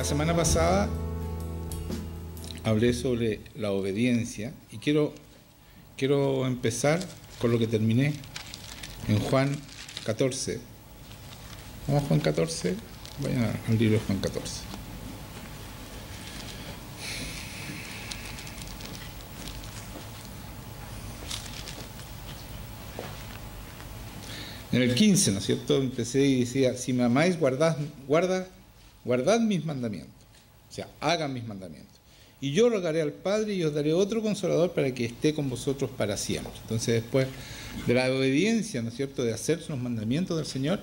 La semana pasada hablé sobre la obediencia y quiero empezar con lo que terminé en Juan 14. ¿Vamos a Juan 14? Vayan al libro de Juan 14. En el 15, ¿no es cierto? Empecé y decía, si me amáis, guardad mis mandamientos. O sea, hagan mis mandamientos. Y yo rogaré al Padre y os daré otro Consolador para que esté con vosotros para siempre. Entonces, después de la obediencia, ¿no es cierto?, de hacer los mandamientos del Señor,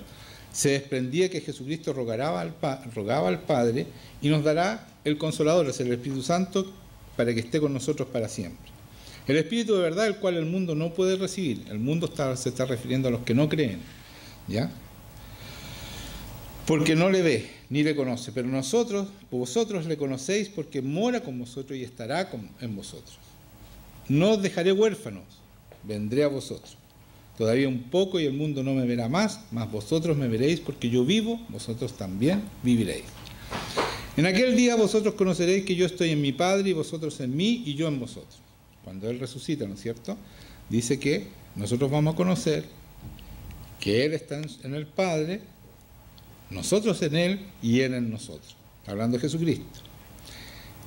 se desprendía que Jesucristo rogaba al Padre y nos dará el Consolador, es el Espíritu Santo, para que esté con nosotros para siempre. El Espíritu de verdad, el cual el mundo no puede recibir. El mundo se está refiriendo a los que no creen, ¿ya? Porque no le ve, ni le conoce. Pero vosotros le conocéis porque mora con vosotros y estará en vosotros. No os dejaré huérfanos, vendré a vosotros. Todavía un poco y el mundo no me verá más, mas vosotros me veréis porque yo vivo, vosotros también viviréis. En aquel día vosotros conoceréis que yo estoy en mi Padre y vosotros en mí y yo en vosotros. Cuando Él resucita, ¿no es cierto?, dice que nosotros vamos a conocer que Él está en el Padre, nosotros en Él y Él en nosotros. Hablando de Jesucristo.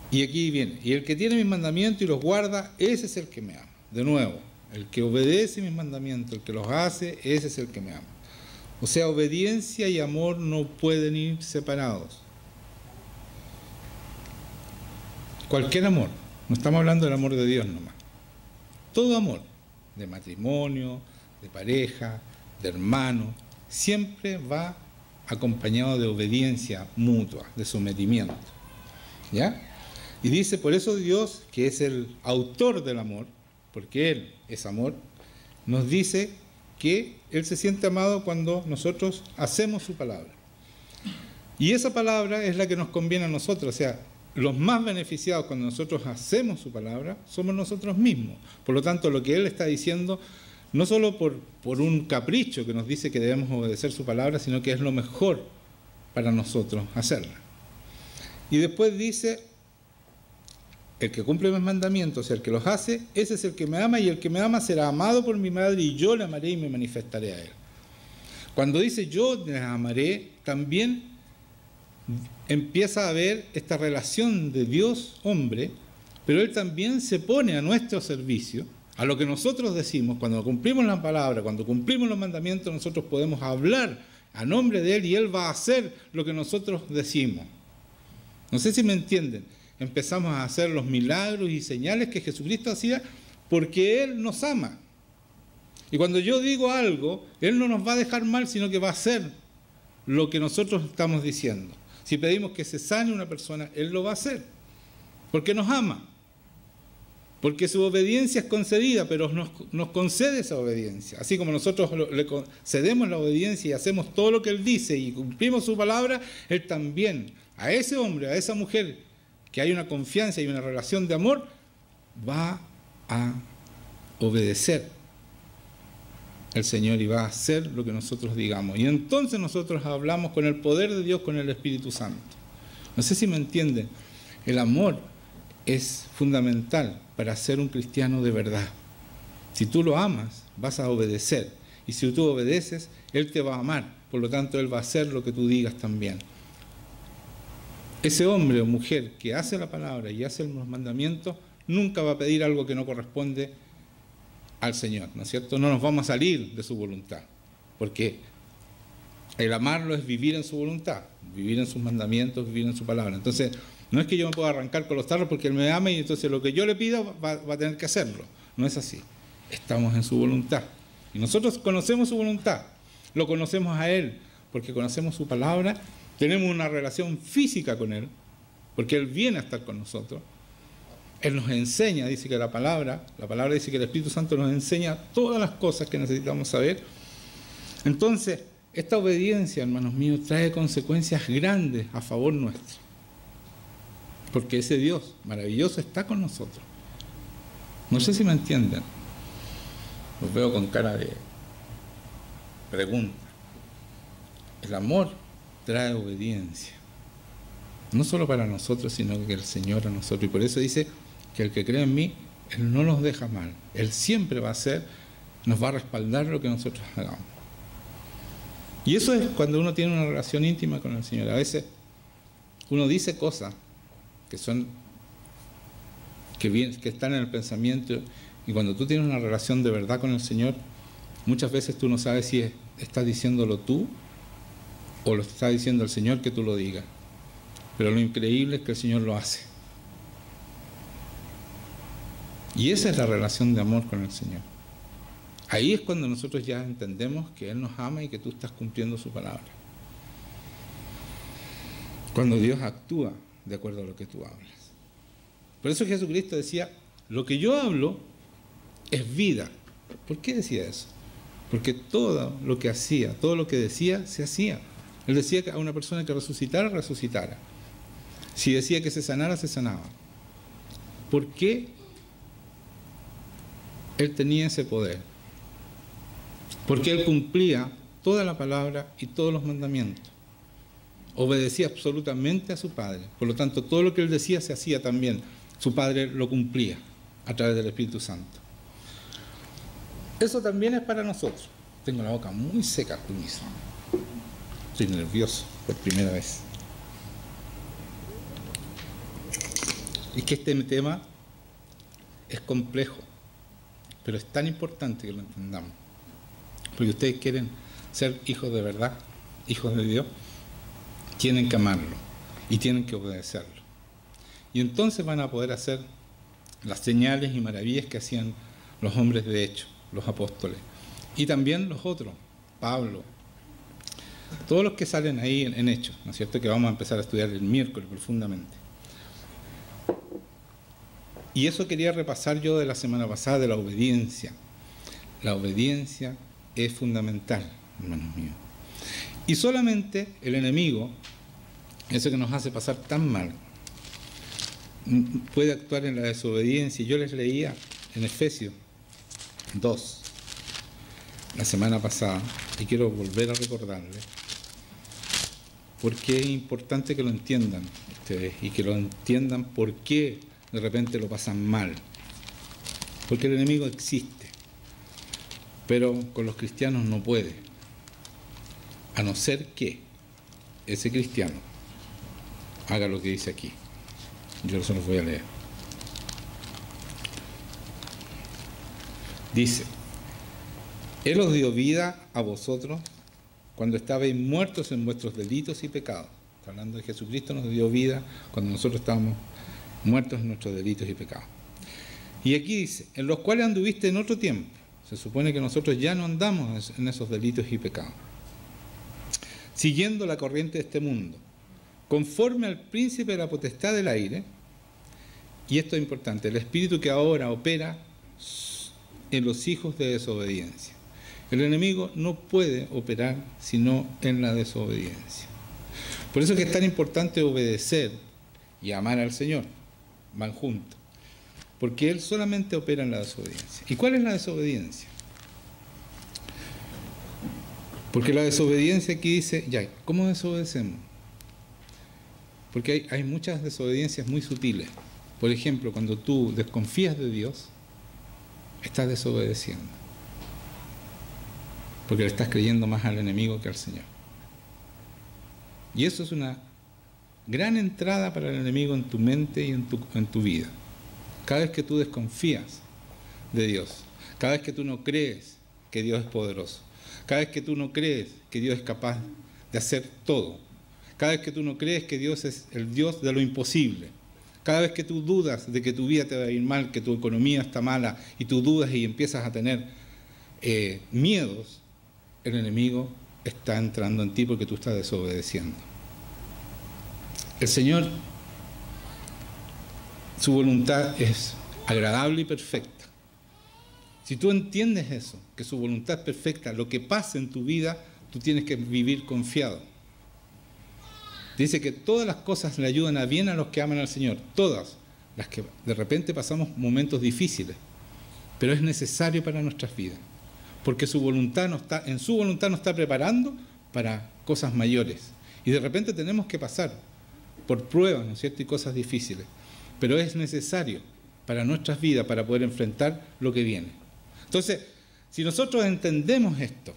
Y aquí viene, y el que tiene mis mandamientos y los guarda, ese es el que me ama. De nuevo, el que obedece mis mandamientos, el que los hace, ese es el que me ama. O sea, obediencia y amor no pueden ir separados. Cualquier amor. No estamos hablando del amor de Dios nomás. Todo amor, de matrimonio, de pareja, de hermano, siempre va acompañado de obediencia mutua, de sometimiento. ¿Ya? Y dice, por eso Dios, que es el autor del amor, porque Él es amor, nos dice que Él se siente amado cuando nosotros hacemos su palabra. Y esa palabra es la que nos conviene a nosotros, o sea, los más beneficiados cuando nosotros hacemos su palabra somos nosotros mismos. Por lo tanto, lo que Él está diciendo, no solo por un capricho que nos dice que debemos obedecer su palabra, sino que es lo mejor para nosotros hacerla. Y después dice, el que cumple mis mandamientos, o sea, el que los hace, ese es el que me ama, y el que me ama será amado por mi Madre, y yo le amaré y me manifestaré a Él. Cuando dice yo les amaré, también empieza a haber esta relación de Dios-hombre, pero Él también se pone a nuestro servicio, a lo que nosotros decimos. Cuando cumplimos la palabra, cuando cumplimos los mandamientos, nosotros podemos hablar a nombre de Él y Él va a hacer lo que nosotros decimos. No sé si me entienden. Empezamos a hacer los milagros y señales que Jesucristo hacía porque Él nos ama. Y cuando yo digo algo, Él no nos va a dejar mal, sino que va a hacer lo que nosotros estamos diciendo. Si pedimos que se sane una persona, Él lo va a hacer, porque nos ama, porque su obediencia es concedida, pero nos concede esa obediencia. Así como nosotros le concedemos la obediencia y hacemos todo lo que Él dice y cumplimos su palabra, Él también, a ese hombre, a esa mujer, que hay una confianza y una relación de amor, va a obedecer el Señor y va a hacer lo que nosotros digamos. Y entonces nosotros hablamos con el poder de Dios, con el Espíritu Santo. No sé si me entienden. El amor es fundamental para ser un cristiano de verdad. Si tú lo amas, vas a obedecer. Y si tú obedeces, Él te va a amar. Por lo tanto, Él va a hacer lo que tú digas también. Ese hombre o mujer que hace la palabra y hace los mandamientos, nunca va a pedir algo que no corresponde al Señor, ¿no es cierto? No nos vamos a salir de su voluntad, porque el amarlo es vivir en su voluntad, vivir en sus mandamientos, vivir en su palabra. Entonces, no es que yo me pueda arrancar con los tarros porque Él me ama y entonces lo que yo le pida va a tener que hacerlo. No es así. Estamos en su voluntad. Y nosotros conocemos su voluntad, lo conocemos a Él, porque conocemos su palabra, tenemos una relación física con Él, porque Él viene a estar con nosotros. Él nos enseña, dice que la palabra dice que el Espíritu Santo nos enseña todas las cosas que necesitamos saber. Entonces, esta obediencia, hermanos míos, trae consecuencias grandes a favor nuestro. Porque ese Dios maravilloso está con nosotros. No sé si me entienden. Los veo con cara de pregunta. El amor trae obediencia. No solo para nosotros, sino que el Señor a nosotros. Y por eso dice que el que cree en mí, Él no nos deja mal. Él siempre va a hacer, nos va a respaldar lo que nosotros hagamos. Y eso es cuando uno tiene una relación íntima con el Señor. A veces uno dice cosas que son, que están en el pensamiento, y cuando tú tienes una relación de verdad con el Señor, muchas veces tú no sabes si estás diciéndolo tú o lo está diciendo el Señor que tú lo digas. Pero lo increíble es que el Señor lo hace. Y esa es la relación de amor con el Señor. Ahí es cuando nosotros ya entendemos que Él nos ama y que tú estás cumpliendo su palabra. Cuando Dios actúa de acuerdo a lo que tú hablas. Por eso Jesucristo decía, lo que yo hablo es vida. ¿Por qué decía eso? Porque todo lo que hacía, todo lo que decía, se hacía. Él decía que a una persona que resucitara, resucitara. Si decía que se sanara, se sanaba. ¿Por qué Él tenía ese poder? Porque Él cumplía toda la palabra y todos los mandamientos. Obedecía absolutamente a su Padre. Por lo tanto, todo lo que Él decía se hacía también. Su Padre lo cumplía a través del Espíritu Santo. Eso también es para nosotros. Tengo la boca muy seca, permiso. Estoy nervioso por primera vez. Es que este tema es complejo, pero es tan importante que lo entendamos. Porque ustedes quieren ser hijos de verdad, hijos de Dios, tienen que amarlo y tienen que obedecerlo. Y entonces van a poder hacer las señales y maravillas que hacían los hombres de hecho, los apóstoles. Y también los otros, Pablo, todos los que salen ahí en Hechos, ¿no es cierto?, que vamos a empezar a estudiar el miércoles profundamente. Y eso quería repasar yo de la semana pasada, de la obediencia. La obediencia es fundamental, hermanos míos. Y solamente el enemigo, ese que nos hace pasar tan mal, puede actuar en la desobediencia. Yo les leía en Efesios 2, la semana pasada, y quiero volver a recordarles, porque es importante que lo entiendan ustedes, y que lo entiendan por qué de repente lo pasan mal. Porque el enemigo existe, pero con los cristianos no puede, a no ser que ese cristiano haga lo que dice aquí. Yo se los voy a leer. Dice, Él os dio vida a vosotros cuando estabais muertos en vuestros delitos y pecados. Está hablando de Jesucristo, nos dio vida cuando nosotros estábamos muertos en nuestros delitos y pecados. Y aquí dice, en los cuales anduviste en otro tiempo. Se supone que nosotros ya no andamos en esos delitos y pecados. Siguiendo la corriente de este mundo, conforme al príncipe de la potestad del aire, y esto es importante, el espíritu que ahora opera en los hijos de desobediencia. El enemigo no puede operar sino en la desobediencia. Por eso es que es tan importante obedecer y amar al Señor. Van juntos. Porque Él solamente opera en la desobediencia. ¿Y cuál es la desobediencia? Porque la desobediencia aquí dice, ya, ¿cómo desobedecemos? Porque hay muchas desobediencias muy sutiles. Por ejemplo, cuando tú desconfías de Dios, estás desobedeciendo. Porque le estás creyendo más al enemigo que al Señor. Y eso es una gran entrada para el enemigo en tu mente y en tu vida. Cada vez que tú desconfías de Dios, cada vez que tú no crees que Dios es poderoso, cada vez que tú no crees que Dios es capaz de hacer todo, cada vez que tú no crees que Dios es el Dios de lo imposible, cada vez que tú dudas de que tu vida te va a ir mal, que tu economía está mala, y tú dudas y empiezas a tener miedos, el enemigo está entrando en ti porque tú estás desobedeciendo. El Señor, su voluntad es agradable y perfecta. Si tú entiendes eso, que su voluntad es perfecta, lo que pasa en tu vida, tú tienes que vivir confiado. Dice que todas las cosas le ayudan a bien a los que aman al Señor. Todas las que de repente pasamos momentos difíciles, pero es necesario para nuestras vidas. Porque en su voluntad nos está preparando para cosas mayores. Y de repente tenemos que pasar por pruebas, ¿no es cierto?, y cosas difíciles. Pero es necesario para nuestras vidas, para poder enfrentar lo que viene. Entonces, si nosotros entendemos esto,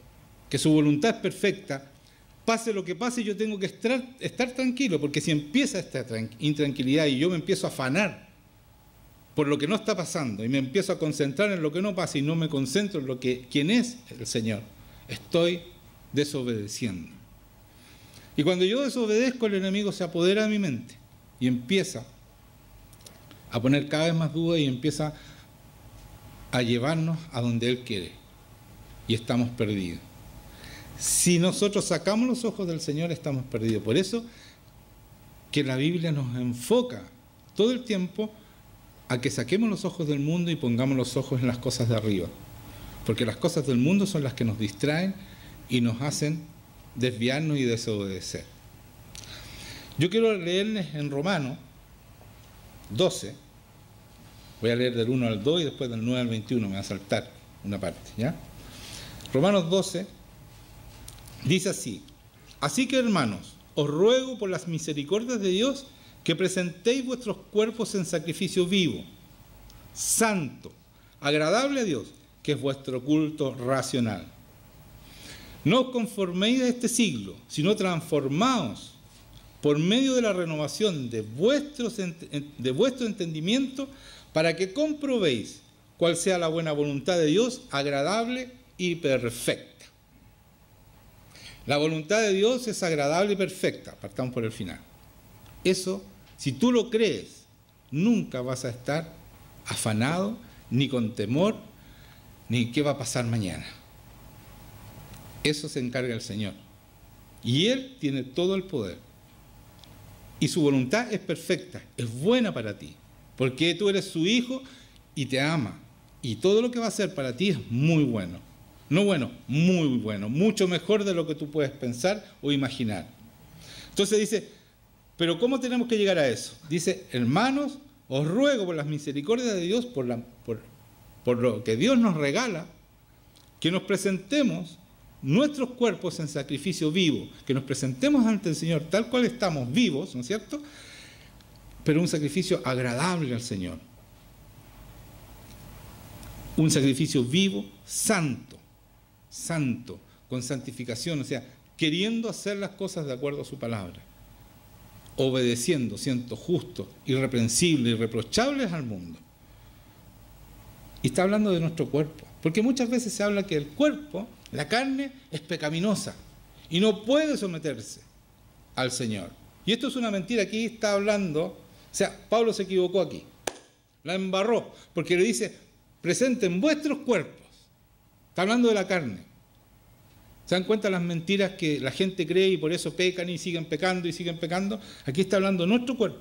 que su voluntad es perfecta, pase lo que pase, yo tengo que estar tranquilo, porque si empieza esta intranquilidad y yo me empiezo a afanar por lo que no está pasando y me empiezo a concentrar en lo que no pasa y no me concentro en quién es el Señor, estoy desobedeciendo. Y cuando yo desobedezco, el enemigo se apodera de mi mente y empieza a poner cada vez más dudas y empieza a llevarnos a donde Él quiere. Y estamos perdidos. Si nosotros sacamos los ojos del Señor, estamos perdidos. Por eso que la Biblia nos enfoca todo el tiempo a que saquemos los ojos del mundo y pongamos los ojos en las cosas de arriba. Porque las cosas del mundo son las que nos distraen y nos hacen desviarnos y desobedecer. Yo quiero leerles en Romanos 12, voy a leer del 1 al 2 y después del 9 al 21, me va a saltar una parte, ¿ya? Romanos 12 dice así: así que, hermanos, os ruego por las misericordias de Dios que presentéis vuestros cuerpos en sacrificio vivo, santo, agradable a Dios, que es vuestro culto racional. No os conforméis a este siglo, sino transformaos por medio de la renovación de vuestro entendimiento, para que comprobéis cuál sea la buena voluntad de Dios, agradable y perfecta. La voluntad de Dios es agradable y perfecta. Partamos por el final. Eso, si tú lo crees, nunca vas a estar afanado, ni con temor, ni qué va a pasar mañana. Eso se encarga el Señor. Y Él tiene todo el poder. Y su voluntad es perfecta, es buena para ti. Porque tú eres su hijo y te ama. Y todo lo que va a hacer para ti es muy bueno. No bueno, muy bueno. Mucho mejor de lo que tú puedes pensar o imaginar. Entonces dice, pero ¿cómo tenemos que llegar a eso? Dice, hermanos, os ruego por las misericordias de Dios, por lo que Dios nos regala, que nos presentemos nuestros cuerpos en sacrificio vivo, que nos presentemos ante el Señor tal cual estamos, vivos, ¿no es cierto?, pero un sacrificio agradable al Señor. Un sacrificio vivo, santo, con santificación, o sea, queriendo hacer las cosas de acuerdo a su palabra, obedeciendo, siendo justos, irreprensibles, irreprochables al mundo. Y está hablando de nuestro cuerpo, porque muchas veces se habla que el cuerpo, la carne, es pecaminosa y no puede someterse al Señor. Y esto es una mentira. Aquí está hablando, o sea, Pablo se equivocó aquí, la embarró, porque le dice, presenten vuestros cuerpos. Está hablando de la carne. ¿Se dan cuenta las mentiras que la gente cree y por eso pecan y siguen pecando y siguen pecando? Aquí está hablando de nuestro cuerpo.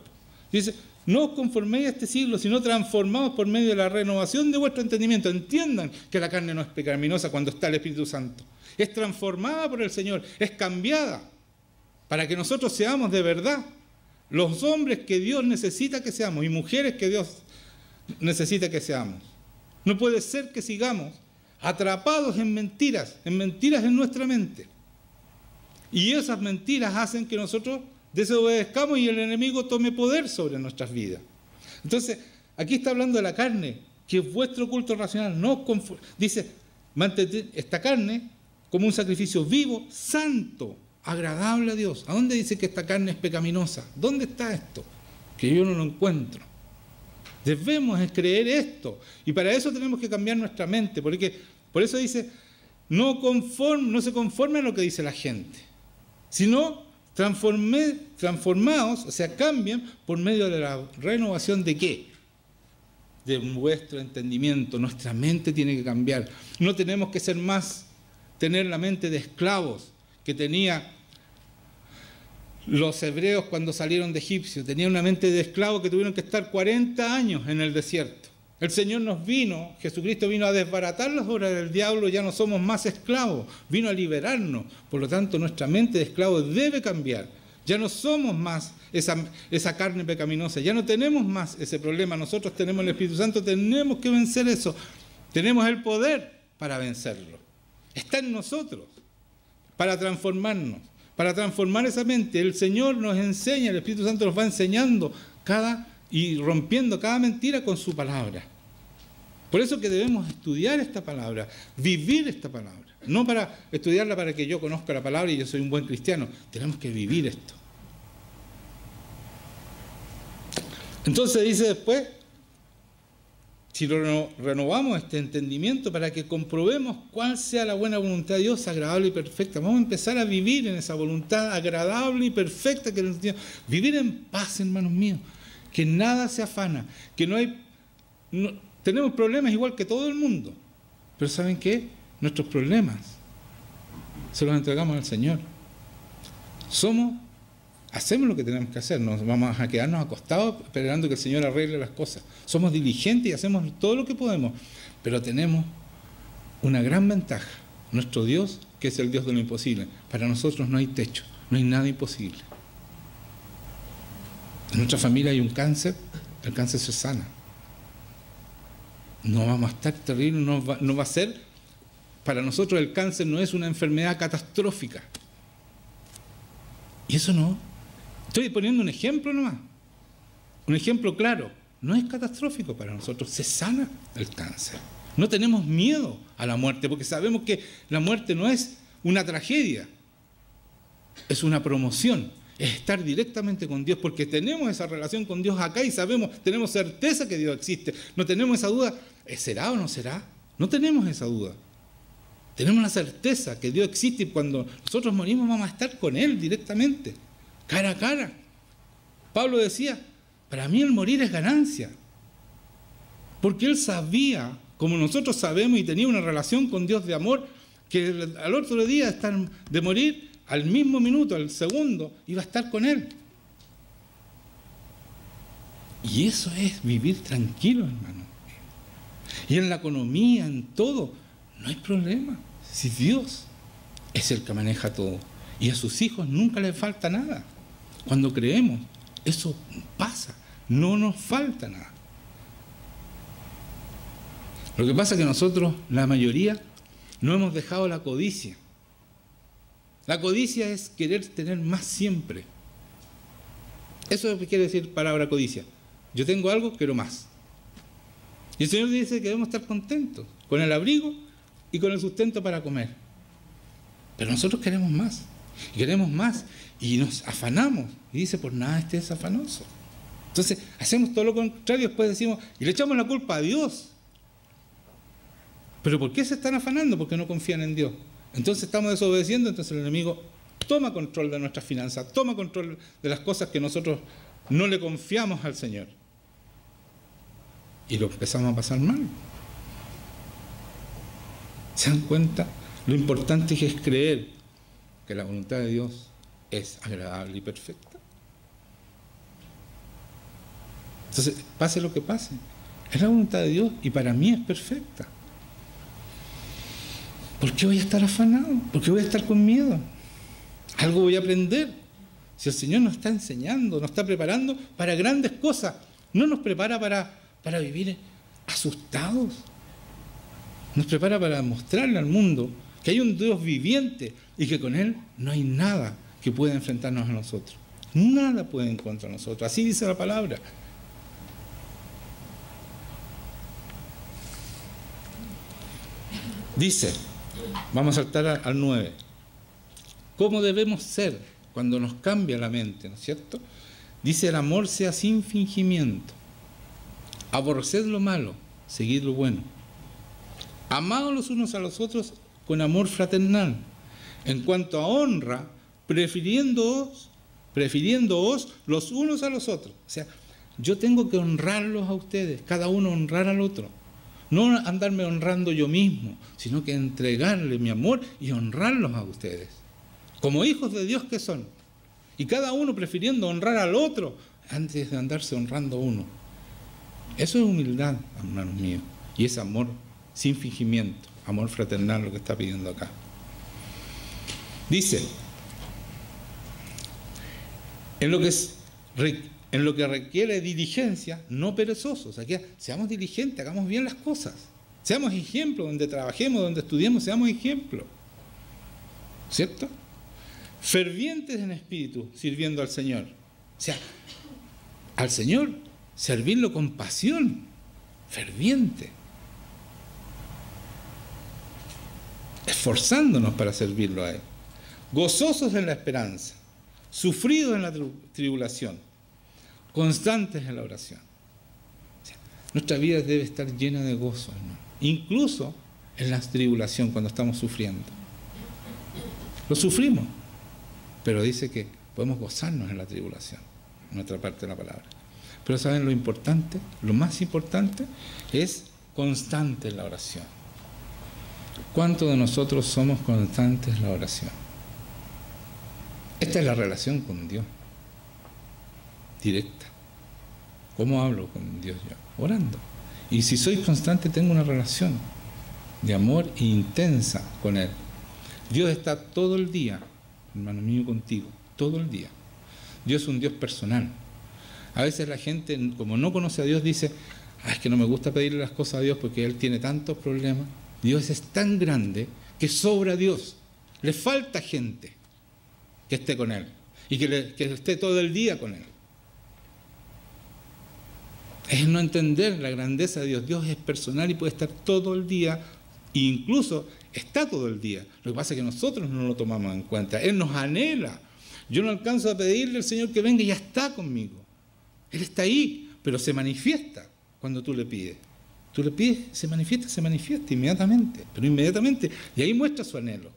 Dice, no os conforméis a este siglo, sino transformaos por medio de la renovación de vuestro entendimiento. Entiendan que la carne no es pecaminosa cuando está el Espíritu Santo. Es transformada por el Señor, es cambiada para que nosotros seamos de verdad los hombres que Dios necesita que seamos y mujeres que Dios necesita que seamos. No puede ser que sigamos atrapados en mentiras en nuestra mente. Y esas mentiras hacen que nosotros desobedezcamos y el enemigo tome poder sobre nuestras vidas. Entonces, aquí está hablando de la carne, que es vuestro culto racional. No dice, mantened esta carne como un sacrificio vivo, santo, agradable a Dios. ¿A dónde dice que esta carne es pecaminosa? ¿Dónde está esto? Que yo no lo encuentro. Debemos creer esto. Y para eso tenemos que cambiar nuestra mente. Porque por eso dice, no se conforme a lo que dice la gente, sino transformaos, o sea, cambien por medio de la renovación de ¿qué? De vuestro entendimiento. Nuestra mente tiene que cambiar. No tenemos que ser más, tener la mente de esclavos que tenía los hebreos cuando salieron de Egipcio. Tenían una mente de esclavos que tuvieron que estar 40 años en el desierto. El Señor Jesucristo vino a desbaratar las obras del diablo, ya no somos más esclavos, vino a liberarnos. Por lo tanto, nuestra mente de esclavos debe cambiar. Ya no somos más esa carne pecaminosa, ya no tenemos más ese problema. Nosotros tenemos el Espíritu Santo, tenemos que vencer eso. Tenemos el poder para vencerlo. Está en nosotros, para transformarnos, para transformar esa mente. El Señor nos enseña, el Espíritu Santo nos va enseñando y rompiendo cada mentira con su palabra. Por eso que debemos estudiar esta palabra, vivir esta palabra. No para estudiarla para que yo conozca la palabra y yo soy un buen cristiano. Tenemos que vivir esto. Entonces dice después, si renovamos este entendimiento para que comprobemos cuál sea la buena voluntad de Dios, agradable y perfecta. Vamos a empezar a vivir en esa voluntad agradable y perfecta que nos dio. Vivir en paz, hermanos míos. Que nada se afana, que tenemos problemas igual que todo el mundo. Pero ¿saben qué? Nuestros problemas se los entregamos al Señor. Hacemos lo que tenemos que hacer, no vamos a quedarnos acostados esperando que el Señor arregle las cosas. Somos diligentes y hacemos todo lo que podemos, pero tenemos una gran ventaja. Nuestro Dios, que es el Dios de lo imposible. Para nosotros no hay techo, no hay nada imposible. En nuestra familia hay un cáncer, el cáncer se sana. No vamos a estar terrible, no va a ser. Para nosotros el cáncer no es una enfermedad catastrófica. Y eso no. Estoy poniendo un ejemplo nomás. Un ejemplo claro. No es catastrófico para nosotros. Se sana el cáncer. No tenemos miedo a la muerte porque sabemos que la muerte no es una tragedia. Es una promoción. Es estar directamente con Dios porque tenemos esa relación con Dios acá y tenemos certeza que Dios existe. No tenemos esa duda. ¿Será o no será? No tenemos esa duda. Tenemos la certeza que Dios existe y cuando nosotros morimos vamos a estar con Él directamente, cara a cara. Pablo decía, para mí el morir es ganancia. Porque él sabía, como nosotros sabemos y tenía una relación con Dios de amor, que al otro día de morir, al mismo minuto, al segundo, iba a estar con Él. Y eso es vivir tranquilo, hermano. Y en la economía, en todo, no hay problema. Si Dios es el que maneja todo. Y a sus hijos nunca les falta nada. Cuando creemos, eso pasa. No nos falta nada. Lo que pasa es que nosotros, la mayoría, no hemos dejado la codicia. La codicia es querer tener más siempre. Eso es lo que quiere decir palabra codicia. Yo tengo algo, quiero más. Y el Señor dice que debemos estar contentos con el abrigo y con el sustento para comer. Pero nosotros queremos más. Y queremos más. Y nos afanamos. Y dice, por nada estés afanoso. Entonces, hacemos todo lo contrario. Después decimos, y le echamos la culpa a Dios. ¿Pero por qué se están afanando? Porque no confían en Dios. Entonces estamos desobedeciendo, entonces el enemigo toma control de nuestras finanzas, toma control de las cosas que nosotros no le confiamos al Señor. Y lo empezamos a pasar mal. ¿Se dan cuenta? Lo importante es creer que la voluntad de Dios es agradable y perfecta. Entonces, pase lo que pase, es la voluntad de Dios y para mí es perfecta. ¿Por qué voy a estar afanado? ¿Por qué voy a estar con miedo? Algo voy a aprender. Si el Señor nos está enseñando, nos está preparando para grandes cosas, no nos prepara para vivir asustados. Nos prepara para mostrarle al mundo que hay un Dios viviente y que con Él no hay nada que pueda enfrentarnos a nosotros. Nada puede en contra de nosotros. Así dice la palabra. Dice, vamos a saltar al 9. ¿Cómo debemos ser cuando nos cambia la mente? ¿No es cierto? Dice, el amor sea sin fingimiento. Aborreced lo malo, seguid lo bueno. Amados los unos a los otros con amor fraternal. En cuanto a honra, prefiriéndoos los unos a los otros. O sea, yo tengo que honrarlos a ustedes, cada uno honrar al otro. No andarme honrando yo mismo, sino que entregarle mi amor y honrarlos a ustedes. Como hijos de Dios que son. Y cada uno prefiriendo honrar al otro antes de andarse honrando a uno. Eso es humildad, hermanos míos. Y es amor sin fingimiento, amor fraternal, lo que está pidiendo acá. Dice, en lo que requiere diligencia, no perezosos. O sea, que seamos diligentes, hagamos bien las cosas. Seamos ejemplos, donde trabajemos, donde estudiemos, seamos ejemplos. ¿Cierto? fervientes en espíritu, sirviendo al Señor. O sea, al Señor servirlo con pasión, ferviente, esforzándonos para servirlo a Él. Gozosos en la esperanza, sufridos en la tribulación, constantes en la oración. O sea, nuestra vida debe estar llena de gozo, hermano, incluso en la tribulación, cuando estamos sufriendo. Lo sufrimos, pero dice que podemos gozarnos en la tribulación, en otra parte de la palabra. Pero ¿saben lo importante? Lo más importante es constante en la oración. ¿Cuántos de nosotros somos constantes en la oración? Esta es la relación con Dios, directa. ¿Cómo hablo con Dios yo? Orando. Y si soy constante, tengo una relación de amor intensa con Él. Dios está todo el día, hermano mío, contigo, todo el día. Dios es un Dios personal. A veces la gente, como no conoce a Dios, dice, es que no me gusta pedirle las cosas a Dios porque Él tiene tantos problemas. Dios es tan grande que sobra Dios. Le falta gente que esté con Él y que esté todo el día con Él. Es no entender la grandeza de Dios. Dios es personal y puede estar todo el día, e incluso está todo el día. Lo que pasa es que nosotros no lo tomamos en cuenta. Él nos anhela. Yo no alcanzo a pedirle al Señor que venga y ya está conmigo. Él está ahí, pero se manifiesta cuando tú le pides. Tú le pides, se manifiesta inmediatamente, pero inmediatamente. Y ahí muestra su anhelo.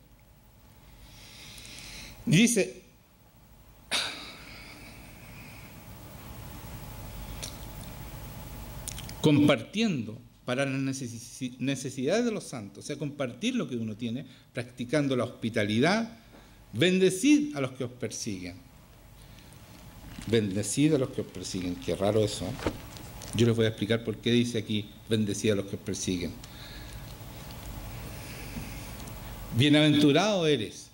Y dice, compartiendo para las necesidades de los santos, o sea, compartir lo que uno tiene, practicando la hospitalidad, bendecid a los que os persiguen. Bendecid a los que os persiguen. Qué raro eso. Yo les voy a explicar por qué dice aquí, bendecid a los que os persiguen. Bienaventurado eres,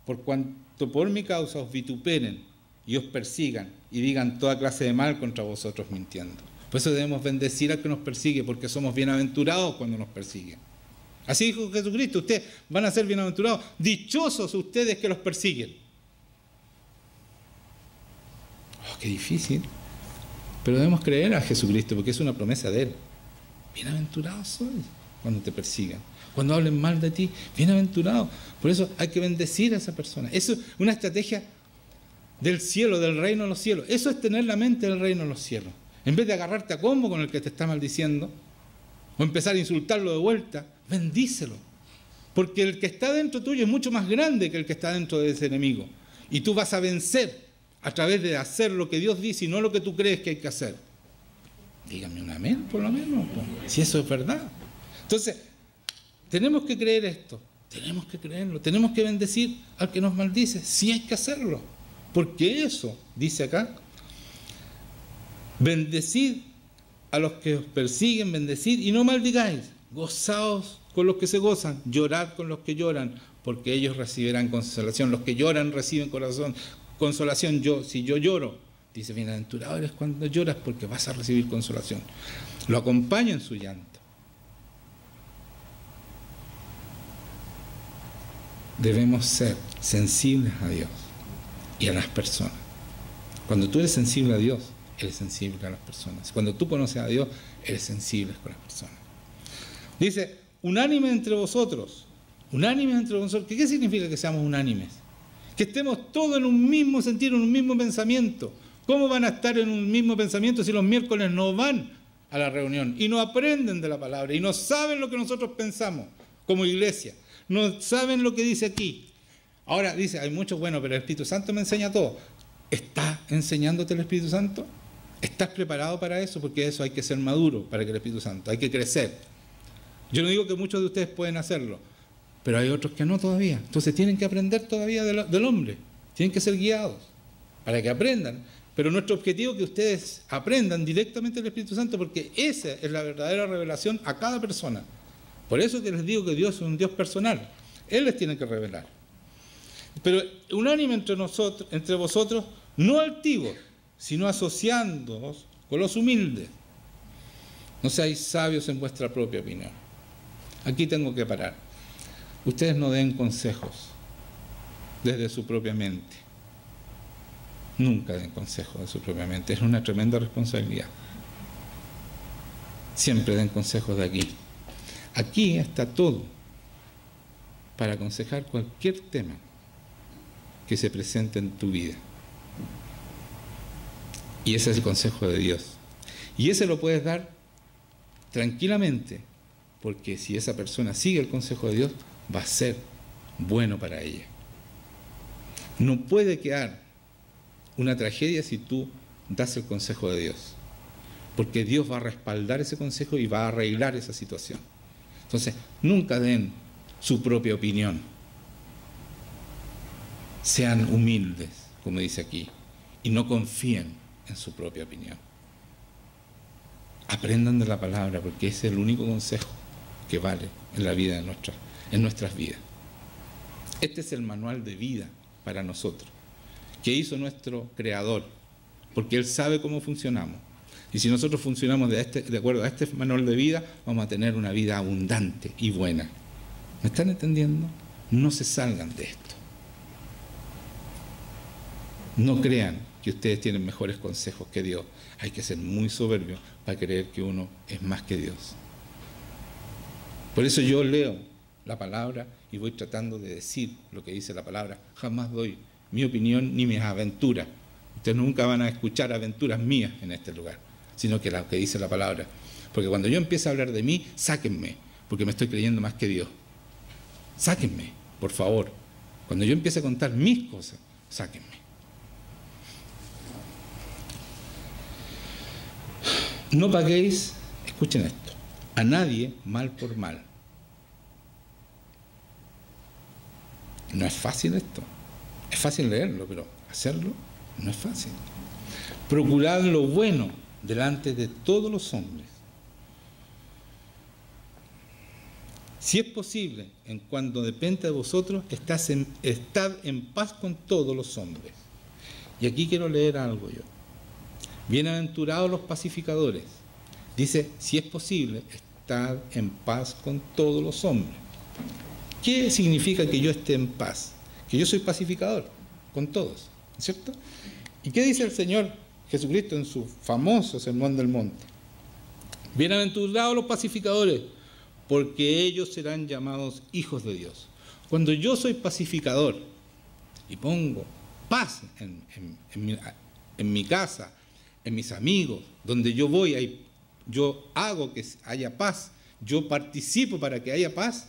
por cuanto por mi causa os vituperen y os persigan y digan toda clase de mal contra vosotros mintiendo. Por eso debemos bendecir al que nos persigue, porque somos bienaventurados cuando nos persiguen. Así dijo Jesucristo, ustedes van a ser bienaventurados, dichosos ustedes que los persiguen. Oh, qué difícil. Pero debemos creer a Jesucristo, porque es una promesa de Él. Bienaventurados sois cuando te persigan. Cuando hablen mal de ti, bienaventurados. Por eso hay que bendecir a esa persona. Eso es una estrategia del cielo, del reino de los cielos. Eso es tener la mente del reino de los cielos. En vez de agarrarte a combo con el que te está maldiciendo, o empezar a insultarlo de vuelta, bendícelo. Porque el que está dentro tuyo es mucho más grande que el que está dentro de ese enemigo. Y tú vas a vencer a través de hacer lo que Dios dice y no lo que tú crees que hay que hacer. Dígame un amén, por lo menos, si eso es verdad. Entonces, tenemos que creer esto, tenemos que creerlo, tenemos que bendecir al que nos maldice, sí hay que hacerlo. Porque eso, dice acá, bendecid a los que os persiguen, bendecid y no maldigáis, gozaos con los que se gozan, llorad con los que lloran, porque ellos recibirán consolación. Los que lloran reciben consolación. Si yo lloro, dice, bienaventurado eres cuando lloras porque vas a recibir consolación. Lo acompaña en su llanto. Debemos ser sensibles a Dios y a las personas. Cuando tú eres sensible a Dios, eres sensible a las personas. Cuando tú conoces a Dios, eres sensible con las personas. Dice, unánime entre vosotros. Unánime entre vosotros. ¿Qué significa que seamos unánimes? Que estemos todos en un mismo sentido, en un mismo pensamiento. ¿Cómo van a estar en un mismo pensamiento si los miércoles no van a la reunión y no aprenden de la palabra y no saben lo que nosotros pensamos como iglesia? No saben lo que dice aquí. Ahora dice, hay muchos, bueno, pero el Espíritu Santo me enseña todo. ¿Está enseñándote el Espíritu Santo? ¿Estás preparado para eso? Porque eso hay que ser maduro para que el Espíritu Santo, hay que crecer. Yo no digo que muchos de ustedes pueden hacerlo, pero hay otros que no todavía. Entonces tienen que aprender todavía del hombre, tienen que ser guiados para que aprendan. Pero nuestro objetivo es que ustedes aprendan directamente del Espíritu Santo, porque esa es la verdadera revelación a cada persona. Por eso que les digo que Dios es un Dios personal. Él les tiene que revelar. Pero unánime entre vosotros, no altivos, sino asociándoos con los humildes. No seáis sabios en vuestra propia opinión. Aquí tengo que parar. Ustedes no den consejos desde su propia mente. Nunca den consejo de su propia mente. Es una tremenda responsabilidad. Siempre den consejos de aquí. Aquí está todo para aconsejar cualquier tema que se presente en tu vida. Y ese es el consejo de Dios. Y ese lo puedes dar tranquilamente, porque si esa persona sigue el consejo de Dios, va a ser bueno para ella. No puede quedar una tragedia si tú das el consejo de Dios, porque Dios va a respaldar ese consejo y va a arreglar esa situación. Entonces, nunca den su propia opinión. Sean humildes, como dice aquí, y no confíen en su propia opinión. Aprendan de la palabra, porque ese es el único consejo que vale en la vida de en nuestras vidas. Este es el manual de vida para nosotros, que hizo nuestro Creador, porque Él sabe cómo funcionamos. Y si nosotros funcionamos de acuerdo a este manual de vida, vamos a tener una vida abundante y buena. ¿Me están entendiendo? No se salgan de esto. No crean que ustedes tienen mejores consejos que Dios. Hay que ser muy soberbio para creer que uno es más que Dios. Por eso yo leo la palabra y voy tratando de decir lo que dice la palabra. Jamás doy mi opinión ni mis aventuras. Ustedes nunca van a escuchar aventuras mías en este lugar, sino que lo que dice la palabra. Porque cuando yo empiezo a hablar de mí, sáquenme, porque me estoy creyendo más que Dios. Sáquenme, por favor. Cuando yo empiece a contar mis cosas, sáquenme. No paguéis, escuchen esto, a nadie mal por mal. No es fácil esto. Es fácil leerlo, pero hacerlo no es fácil. Procurad lo bueno delante de todos los hombres. Si es posible, en cuanto depende de vosotros, estad en paz con todos los hombres. Y aquí quiero leer algo yo. Bienaventurados los pacificadores. Dice, si es posible, estad en paz con todos los hombres. ¿Qué significa que yo esté en paz? Que yo soy pacificador con todos, ¿cierto? ¿Y qué dice el Señor Jesucristo en su famoso Sermón del Monte? Bienaventurados los pacificadores, porque ellos serán llamados hijos de Dios. Cuando yo soy pacificador y pongo paz en mi casa, en mis amigos, donde yo voy, yo hago que haya paz, yo participo para que haya paz,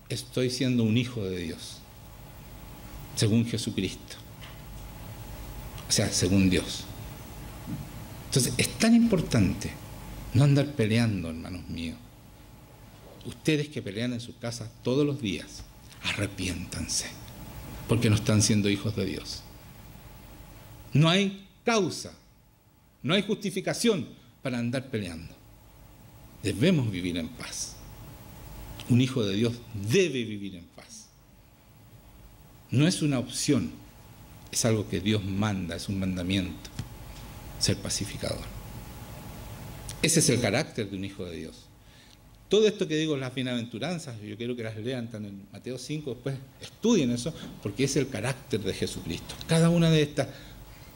estoy siendo un hijo de Dios, según Jesucristo, o sea, según Dios. Entonces, es tan importante no andar peleando, hermanos míos. Ustedes que pelean en sus casas todos los días, arrepiéntanse, porque no están siendo hijos de Dios. No hay causa, no hay justificación para andar peleando. Debemos vivir en paz. Un hijo de Dios debe vivir en paz. No es una opción, es algo que Dios manda, es un mandamiento, ser pacificador. Ese es el carácter de un hijo de Dios. Todo esto que digo, las bienaventuranzas, yo quiero que las lean, están en Mateo 5, después estudien eso, porque es el carácter de Jesucristo. Cada una de estas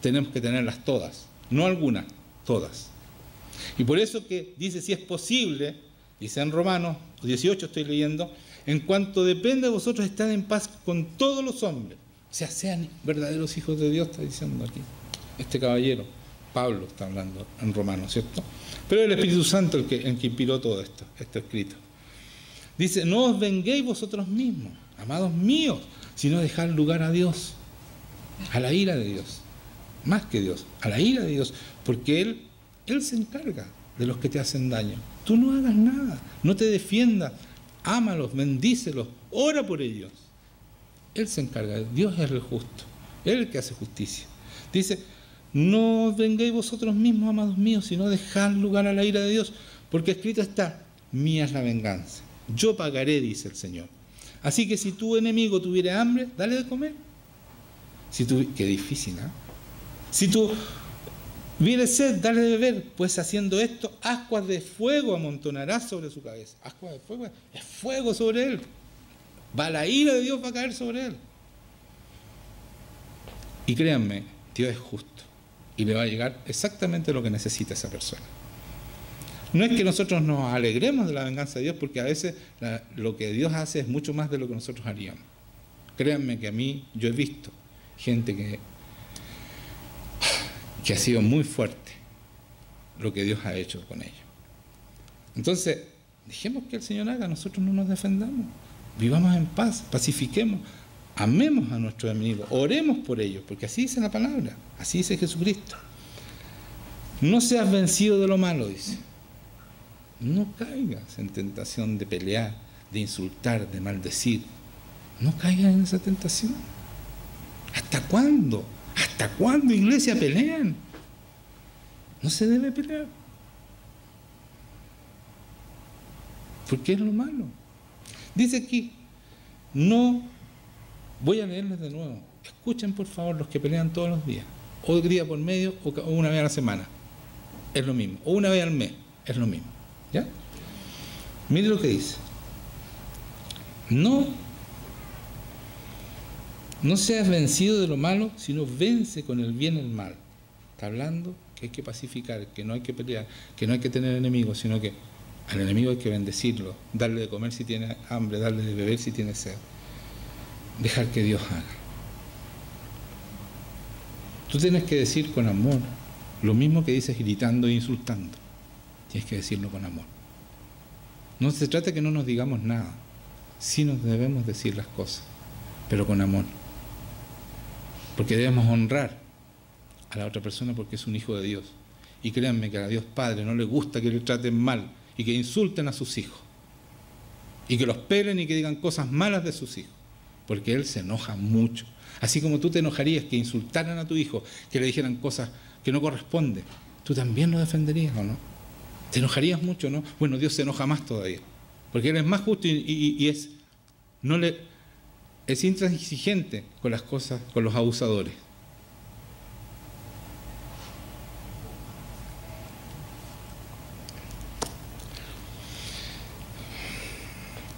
tenemos que tenerlas todas, no algunas, todas. Y por eso que dice, si es posible, dice en Romanos 18, estoy leyendo, en cuanto depende de vosotros, estad en paz con todos los hombres. O sea, sean verdaderos hijos de Dios, está diciendo aquí este caballero. Pablo está hablando en Romanos, ¿cierto? Pero el Espíritu Santo el que inspiró todo esto, este escrito. Dice, no os venguéis vosotros mismos, amados míos, sino dejad lugar a Dios, a la ira de Dios, más que Dios, a la ira de Dios, porque Él se encarga de los que te hacen daño. Tú no hagas nada, no te defiendas, ámalos, bendícelos, ora por ellos. Él se encarga, Dios es el justo, Él es el que hace justicia. Dice, no os vengáis vosotros mismos, amados míos, sino dejad lugar a la ira de Dios, porque escrito está, mía es la venganza, yo pagaré, dice el Señor. Así que si tu enemigo tuviera hambre, dale de comer. Qué difícil, ¿eh? Si tú viene sed, dale de beber, pues haciendo esto, ascuas de fuego amontonarás sobre su cabeza. Ascuas de fuego, es fuego sobre él. La ira de Dios va a caer sobre él. Y créanme, Dios es justo y le va a llegar exactamente lo que necesita esa persona. No es que nosotros nos alegremos de la venganza de Dios, porque a veces lo que Dios hace es mucho más de lo que nosotros haríamos. Créanme que a mí, yo he visto gente que ha sido muy fuerte lo que Dios ha hecho con ellos. Entonces, dejemos que el Señor haga, nosotros no nos defendamos, vivamos en paz, pacifiquemos, amemos a nuestros enemigos, oremos por ellos, porque así dice la palabra, así dice Jesucristo. No seas vencido de lo malo, dice. No caigas en tentación de pelear, de insultar, de maldecir. No caigas en esa tentación. ¿Hasta cuándo? ¿Hasta cuándo, iglesia, pelean? No se debe pelear. Porque es lo malo. Dice aquí, no, voy a leerles de nuevo. Escuchen por favor los que pelean todos los días. O día por medio o una vez a la semana. Es lo mismo. O una vez al mes. Es lo mismo. ¿Ya? Mire lo que dice. No seas vencido de lo malo, sino vence con el bien el mal. Está hablando que hay que pacificar, que no hay que pelear, que no hay que tener enemigos, sino que al enemigo hay que bendecirlo, darle de comer si tiene hambre, darle de beber si tiene sed. Dejar que Dios haga. Tú tienes que decir con amor lo mismo que dices gritando e insultando. Tienes que decirlo con amor. No se trata de que no nos digamos nada. Sí nos debemos decir las cosas, pero con amor. Porque debemos honrar a la otra persona porque es un hijo de Dios. Y créanme que a Dios Padre no le gusta que le traten mal y que insulten a sus hijos. Y que los pelen y que digan cosas malas de sus hijos. Porque Él se enoja mucho. Así como tú te enojarías que insultaran a tu hijo, que le dijeran cosas que no corresponden, tú también lo defenderías, ¿o no? Te enojarías mucho, ¿no? Bueno, Dios se enoja más todavía. Porque Él es más justo y es intransigente con las cosas, con los abusadores.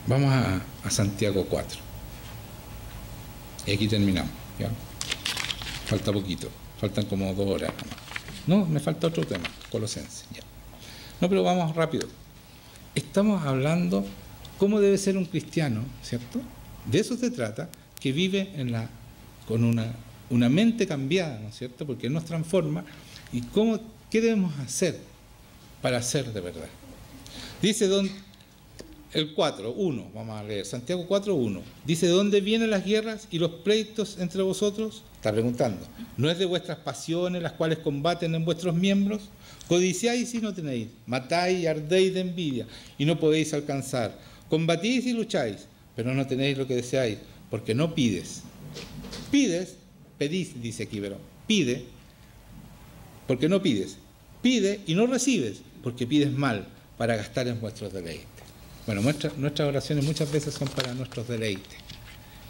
Vamos a Santiago 4. Y aquí terminamos, ¿ya? Falta poquito, faltan como 2 horas. No, me falta otro tema, Colosenses, ya. No, pero vamos rápido. Estamos hablando cómo debe ser un cristiano, ¿cierto? De eso se trata, que vive con una mente cambiada, ¿no es cierto? Porque Él nos transforma. ¿Y qué debemos hacer para ser de verdad? Dice el 4:1, vamos a leer, Santiago 4:1. Dice, ¿de dónde vienen las guerras y los pleitos entre vosotros? Está preguntando. ¿No es de vuestras pasiones las cuales combaten en vuestros miembros? Codiciáis y no tenéis, matáis y ardéis de envidia y no podéis alcanzar. Combatís y lucháis, pero no tenéis lo que deseáis, porque no pides. Pedís, dice aquí, pero pide, porque no pides. Pide y no recibes, porque pides mal, para gastar en vuestros deleites. Bueno, nuestras oraciones muchas veces son para nuestros deleites.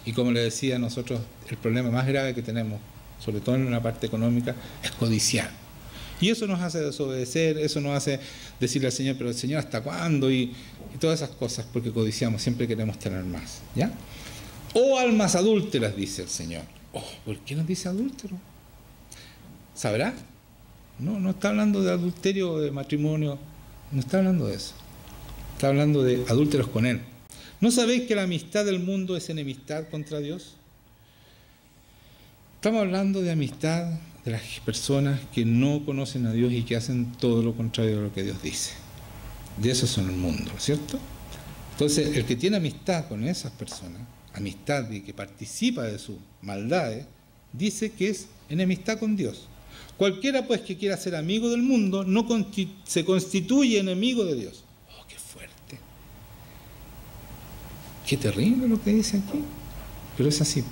Y como le decía, nosotros el problema más grave que tenemos, sobre todo en una parte económica, es codiciar. Y eso nos hace desobedecer, eso nos hace decirle al Señor, pero el Señor, ¿hasta cuándo? Y todas esas cosas, porque codiciamos, siempre queremos tener más, ¿ya? O almas adúlteras, dice el Señor. Oh, ¿por qué nos dice adúltero? ¿Sabrá? No está hablando de adulterio o de matrimonio, no está hablando de eso. Está hablando de adúlteros con Él. ¿No sabéis que la amistad del mundo es enemistad contra Dios? Estamos hablando de amistad de las personas que no conocen a Dios y que hacen todo lo contrario de lo que Dios dice. De eso son el mundo, ¿cierto? Entonces, el que tiene amistad con esas personas, amistad y que participa de sus maldades, dice que es enemistad con Dios. Cualquiera pues que quiera ser amigo del mundo se constituye enemigo de Dios. Oh, qué fuerte. Qué terrible lo que dice aquí. Pero es así.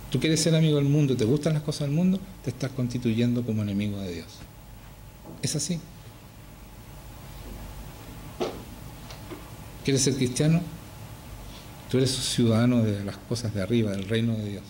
Tú quieres ser amigo del mundo, te gustan las cosas del mundo, te estás constituyendo como enemigo de Dios. Es así. ¿Quieres ser cristiano? Tú eres ciudadano de las cosas de arriba, del reino de Dios.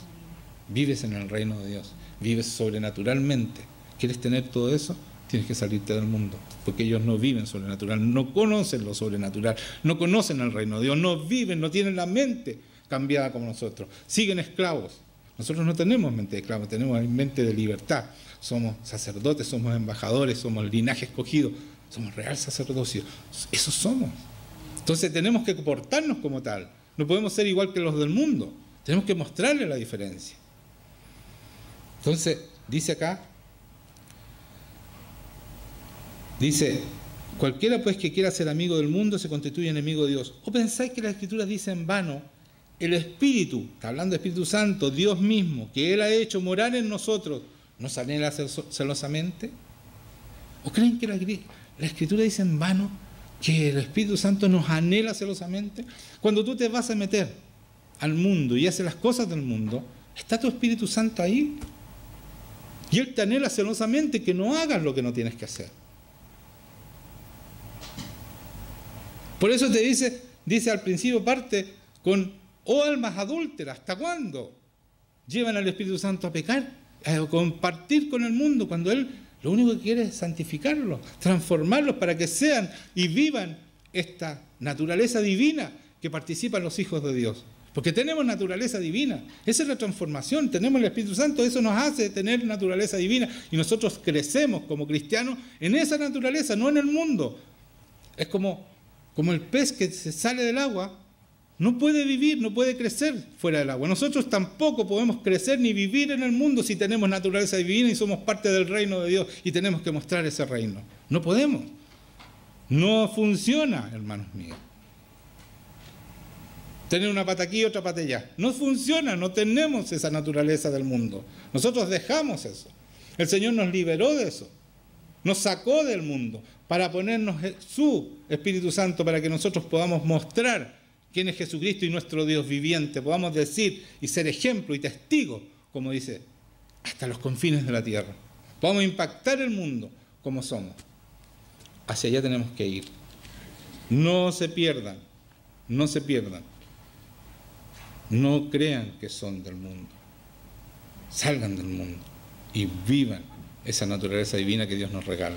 Vives en el reino de Dios. Vives sobrenaturalmente. ¿Quieres tener todo eso? Tienes que salirte del mundo. Porque ellos no viven sobrenatural, no conocen lo sobrenatural, no conocen el reino de Dios, no viven, no tienen la mente cambiada como nosotros. Siguen esclavos. Nosotros no tenemos mente de esclavo, tenemos mente de libertad. Somos sacerdotes, somos embajadores, somos linaje escogido, somos real sacerdocio. Eso somos. Entonces tenemos que comportarnos como tal. No podemos ser igual que los del mundo. Tenemos que mostrarle la diferencia. Entonces, dice acá, dice, cualquiera pues que quiera ser amigo del mundo se constituye enemigo de Dios. ¿O pensáis que la Escritura dice en vano, el Espíritu, está hablando de Espíritu Santo, Dios mismo, que Él ha hecho morar en nosotros, nos anhela celosamente? ¿O creen que la Escritura dice en vano que el Espíritu Santo nos anhela celosamente? Cuando tú te vas a meter al mundo y haces las cosas del mundo, ¿está tu Espíritu Santo ahí? Y Él te anhela celosamente que no hagas lo que no tienes que hacer. Por eso te dice al principio, parte con, oh almas adúlteras, ¿hasta cuándo llevan al Espíritu Santo a pecar? A compartir con el mundo, cuando Él lo único que quiere es santificarlos, transformarlos para que sean y vivan esta naturaleza divina que participan los hijos de Dios. Porque tenemos naturaleza divina, esa es la transformación, tenemos el Espíritu Santo, eso nos hace tener naturaleza divina y nosotros crecemos como cristianos en esa naturaleza, no en el mundo. Es como el pez que se sale del agua, no puede vivir, no puede crecer fuera del agua. Nosotros tampoco podemos crecer ni vivir en el mundo si tenemos naturaleza divina y somos parte del reino de Dios y tenemos que mostrar ese reino. No podemos. No funciona, hermanos míos. Tener una pata aquí y otra pata allá. No funciona, no tenemos esa naturaleza del mundo. Nosotros dejamos eso. El Señor nos liberó de eso. Nos sacó del mundo para ponernos su Espíritu Santo para que nosotros podamos mostrar quién es Jesucristo y nuestro Dios viviente. Podamos decir y ser ejemplo y testigo, como dice, hasta los confines de la tierra. Podamos impactar el mundo como somos. Hacia allá tenemos que ir. No se pierdan, no se pierdan. No crean que son del mundo. Salgan del mundo y vivan esa naturaleza divina que Dios nos regala.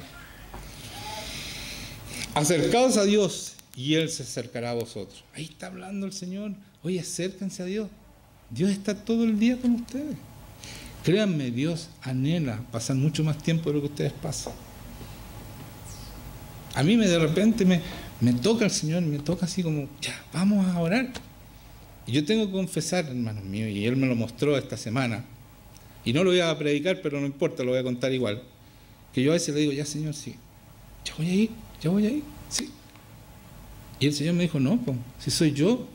Acercaos a Dios y Él se acercará a vosotros. Ahí está hablando el Señor. Oye, acérquense a Dios. Dios está todo el día con ustedes. Créanme, Dios anhela pasar mucho más tiempo de lo que ustedes pasan. A mí de repente me toca el Señor, me toca así como, ya, vamos a orar. Y yo tengo que confesar, hermanos míos, y Él me lo mostró esta semana, y no lo voy a predicar, pero no importa, lo voy a contar igual, que yo a veces le digo, ya Señor, sí, ya voy a ir, sí. Y el Señor me dijo, no, pues, si soy yo,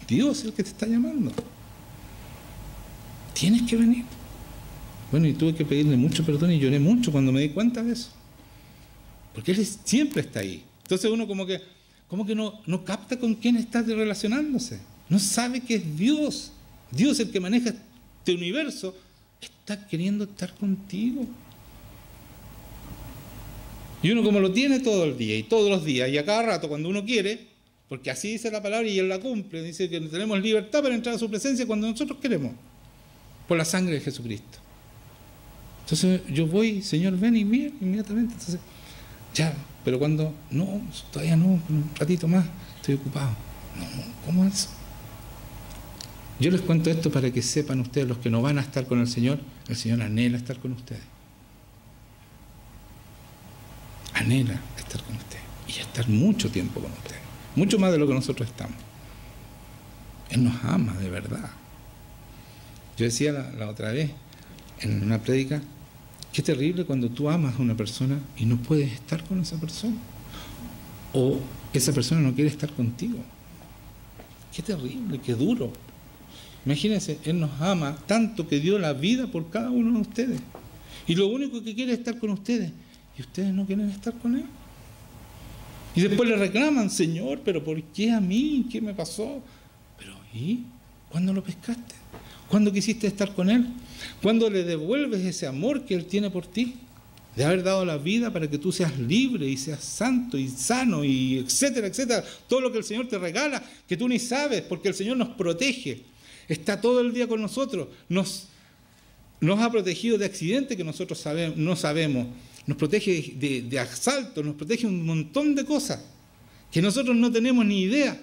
Dios el que te está llamando. Tienes que venir. Bueno, y tuve que pedirle mucho perdón y lloré mucho cuando me di cuenta de eso. Porque Él siempre está ahí. Entonces uno como que no capta con quién está relacionándose. No sabe que es Dios. Dios, el que maneja este universo, está queriendo estar contigo. Y uno como lo tiene todo el día y todos los días y a cada rato cuando uno quiere, porque así dice la palabra y Él la cumple, dice que tenemos libertad para entrar a su presencia cuando nosotros queremos, por la sangre de Jesucristo. Entonces yo voy, Señor, ven y bien, inmediatamente. Entonces, ya, pero cuando, no, todavía no, un ratito más, estoy ocupado. No, ¿cómo es eso? Yo les cuento esto para que sepan ustedes, los que no van a estar con el Señor anhela estar con ustedes. Anhela estar con ustedes y estar mucho tiempo con ustedes, mucho más de lo que nosotros estamos. Él nos ama de verdad. Yo decía la otra vez en una prédica, qué terrible cuando tú amas a una persona y no puedes estar con esa persona, o esa persona no quiere estar contigo. Qué terrible, qué duro. Imagínense, Él nos ama tanto que dio la vida por cada uno de ustedes. Y lo único que quiere es estar con ustedes. Y ustedes no quieren estar con Él. Y después le reclaman, Señor, pero ¿por qué a mí? ¿Qué me pasó? Pero ¿y? ¿Cuándo lo pescaste? ¿Cuándo quisiste estar con Él? ¿Cuándo le devuelves ese amor que Él tiene por ti? De haber dado la vida para que tú seas libre y seas santo y sano y etcétera, etcétera. Todo lo que el Señor te regala, que tú ni sabes, porque el Señor nos protege. Está todo el día con nosotros. Nos ha protegido de accidentes que nosotros no sabemos. Nos protege de asaltos, nos protege un montón de cosas que nosotros no tenemos ni idea.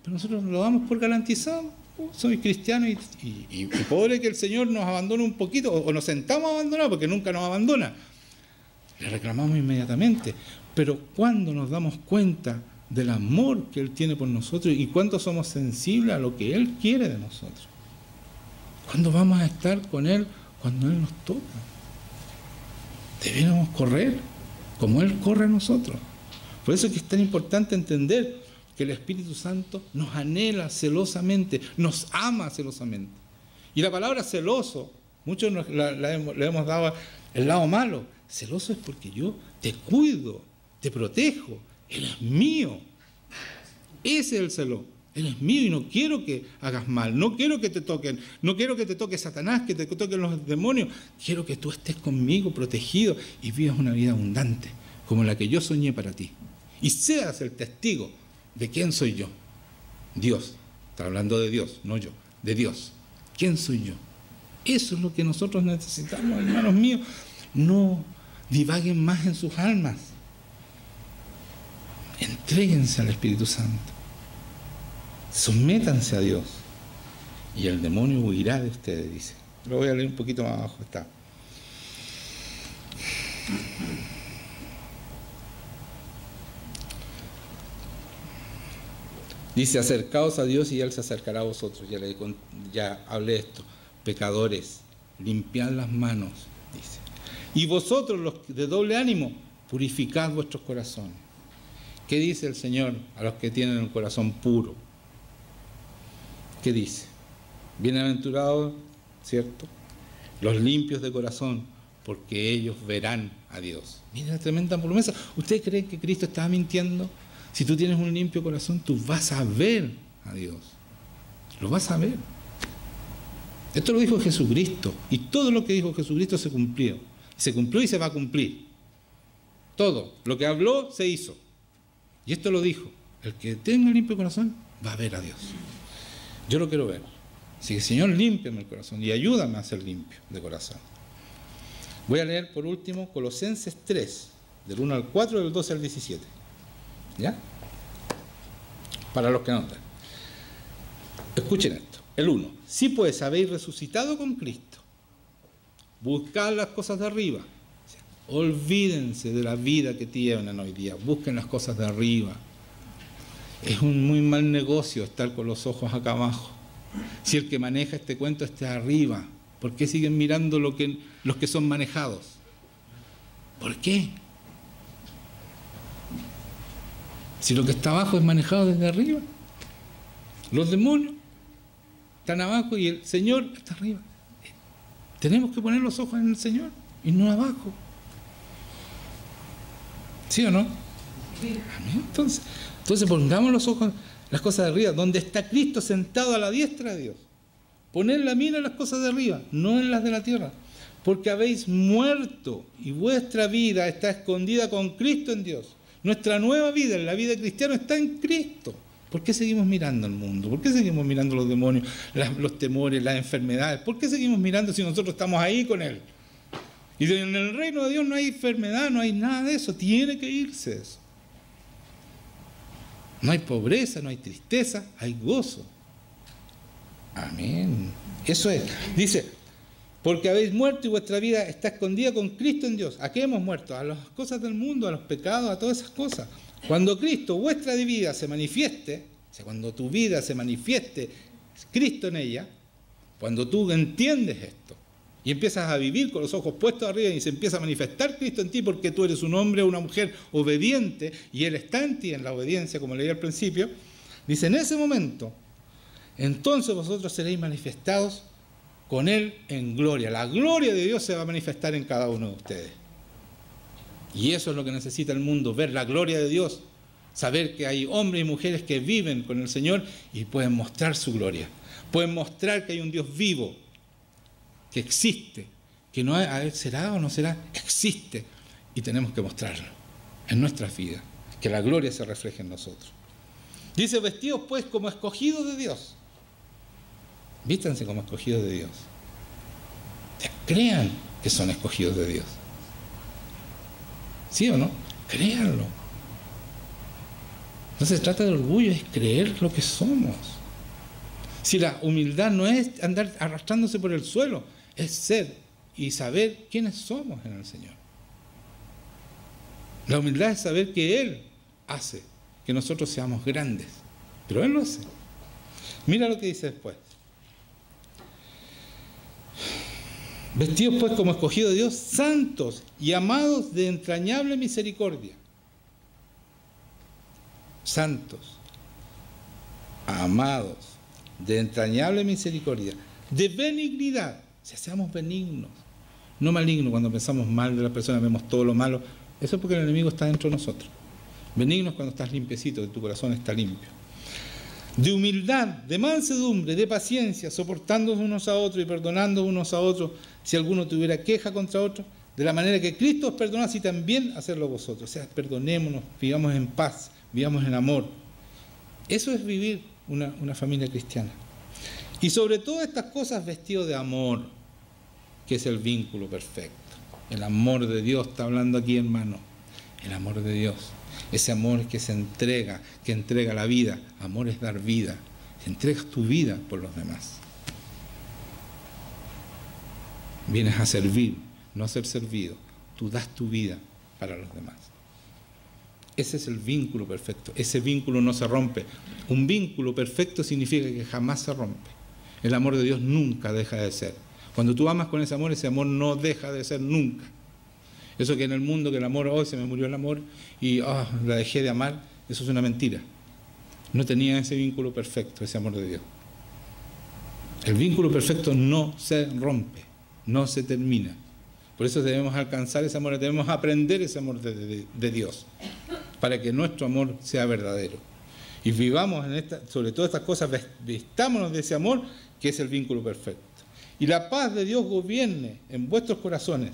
Pero nosotros lo damos por garantizado. soy cristiano y pobre que el Señor nos abandone un poquito, o nos sentamos a abandonar, porque nunca nos abandona. Le reclamamos inmediatamente. Pero cuando nos damos cuenta del amor que Él tiene por nosotros y cuánto somos sensibles a lo que Él quiere de nosotros. ¿Cuándo vamos a estar con Él cuando Él nos toca? Debiéramos correr como Él corre a nosotros. Por eso es que es tan importante entender que el Espíritu Santo nos anhela celosamente, nos ama celosamente. Y la palabra celoso, muchos le hemos dado el lado malo. Celoso es porque yo te cuido, te protejo, Él es mío. Ese es el celo. Él es mío y no quiero que hagas mal, no quiero que te toquen, no quiero que te toque Satanás, que te toquen los demonios. Quiero que tú estés conmigo protegido y vivas una vida abundante, como la que yo soñé para ti. Y seas el testigo de quién soy yo. Dios. Está hablando de Dios, no yo, de Dios. ¿Quién soy yo? Eso es lo que nosotros necesitamos, hermanos míos. No divaguen más en sus almas. Entréguense al Espíritu Santo. Sométanse a Dios. Y el demonio huirá de ustedes, dice. Lo voy a leer un poquito más abajo. Está. Dice, acercaos a Dios y Él se acercará a vosotros. Ya hablé esto. Pecadores, limpiad las manos, dice. Y vosotros, los de doble ánimo, purificad vuestros corazones. ¿Qué dice el Señor a los que tienen el corazón puro? ¿Qué dice? Bienaventurados, ¿cierto? Los limpios de corazón, porque ellos verán a Dios. Mira la tremenda promesa. ¿Ustedes creen que Cristo estaba mintiendo? Si tú tienes un limpio corazón, tú vas a ver a Dios. Lo vas a ver. Esto lo dijo Jesucristo. Y todo lo que dijo Jesucristo se cumplió. Se cumplió y se va a cumplir. Todo. Lo que habló, se hizo. Y esto lo dijo. El que tenga limpio corazón, va a ver a Dios. Yo lo quiero ver. Así que, Señor, límpiame el corazón y ayúdame a ser limpio de corazón. Voy a leer por último Colosenses 3, del 1 al 4, del 12 al 17. ¿Ya? Para los que notan. Escuchen esto. El 1. Si pues habéis resucitado con Cristo, buscad las cosas de arriba. Olvídense de la vida que tienen hoy día. Busquen las cosas de arriba. Es un muy mal negocio estar con los ojos acá abajo. Si el que maneja este cuento está arriba, ¿por qué siguen mirando los que son manejados? ¿Por qué? Si lo que está abajo es manejado desde arriba. Los demonios están abajo y el Señor está arriba. Tenemos que poner los ojos en el Señor y no abajo. ¿Sí o no? Sí. Entonces pongamos los ojos, las cosas de arriba, donde está Cristo sentado a la diestra de Dios. Poner la mira en las cosas de arriba, no en las de la tierra. Porque habéis muerto y vuestra vida está escondida con Cristo en Dios. Nuestra nueva vida, la vida cristiana, está en Cristo. ¿Por qué seguimos mirando al mundo? ¿Por qué seguimos mirando los demonios, los temores, las enfermedades? ¿Por qué seguimos mirando si nosotros estamos ahí con Él? Y en el reino de Dios no hay enfermedad, no hay nada de eso. Tiene que irse eso. No hay pobreza, no hay tristeza, hay gozo. Amén. Eso es. Dice, porque habéis muerto y vuestra vida está escondida con Cristo en Dios. ¿A qué hemos muerto? A las cosas del mundo, a los pecados, a todas esas cosas. Cuando Cristo, vuestra vida, se manifieste, o sea, cuando tu vida se manifieste, Cristo en ella, cuando tú entiendes esto y empiezas a vivir con los ojos puestos arriba y se empieza a manifestar Cristo en ti porque tú eres un hombre o una mujer obediente y Él está en ti en la obediencia, como leí al principio, dice, en ese momento, entonces vosotros seréis manifestados con Él en gloria. La gloria de Dios se va a manifestar en cada uno de ustedes. Y eso es lo que necesita el mundo, ver la gloria de Dios, saber que hay hombres y mujeres que viven con el Señor y pueden mostrar su gloria. Pueden mostrar que hay un Dios vivo, que existe, que no hay, será o no será, existe. Y tenemos que mostrarlo en nuestras vidas, que la gloria se refleje en nosotros. Dice, vestidos pues como escogidos de Dios. Vístanse como escogidos de Dios. Crean que son escogidos de Dios. ¿Sí o no? Créanlo. No se trata de orgullo, es creer lo que somos. Si la humildad no es andar arrastrándose por el suelo, es ser y saber quiénes somos en el Señor. La humildad es saber que Él hace que nosotros seamos grandes, pero Él lo hace. Mira lo que dice después. Vestidos pues como escogidos de Dios, santos y amados de entrañable misericordia. Santos, amados de entrañable misericordia, de benignidad. Si seamos benignos, no malignos. Cuando pensamos mal de las personas, vemos todo lo malo. Eso es porque el enemigo está dentro de nosotros. Benignos cuando estás limpiecito, que tu corazón está limpio. De humildad, de mansedumbre, de paciencia, soportándonos unos a otros y perdonando unos a otros si alguno tuviera queja contra otro, de la manera que Cristo os perdonó, así también hacerlo vosotros. O sea, perdonémonos, vivamos en paz, vivamos en amor. Eso es vivir una familia cristiana. Y sobre todas estas cosas vestido de amor, que es el vínculo perfecto. El amor de Dios está hablando aquí, hermano. El amor de Dios. Ese amor que se entrega, que entrega la vida. Amor es dar vida. Entregas tu vida por los demás. Vienes a servir, no a ser servido. Tú das tu vida para los demás. Ese es el vínculo perfecto. Ese vínculo no se rompe. Un vínculo perfecto significa que jamás se rompe. El amor de Dios nunca deja de ser. Cuando tú amas con ese amor no deja de ser nunca. Eso que en el mundo, que el amor, hoy se me murió el amor y la dejé de amar, eso es una mentira. No tenía ese vínculo perfecto, ese amor de Dios. El vínculo perfecto no se rompe, no se termina. Por eso debemos alcanzar ese amor, debemos aprender ese amor de Dios, para que nuestro amor sea verdadero. Y vivamos sobre todas estas cosas, vistámonos de ese amor, que es el vínculo perfecto. Y la paz de Dios gobierne en vuestros corazones,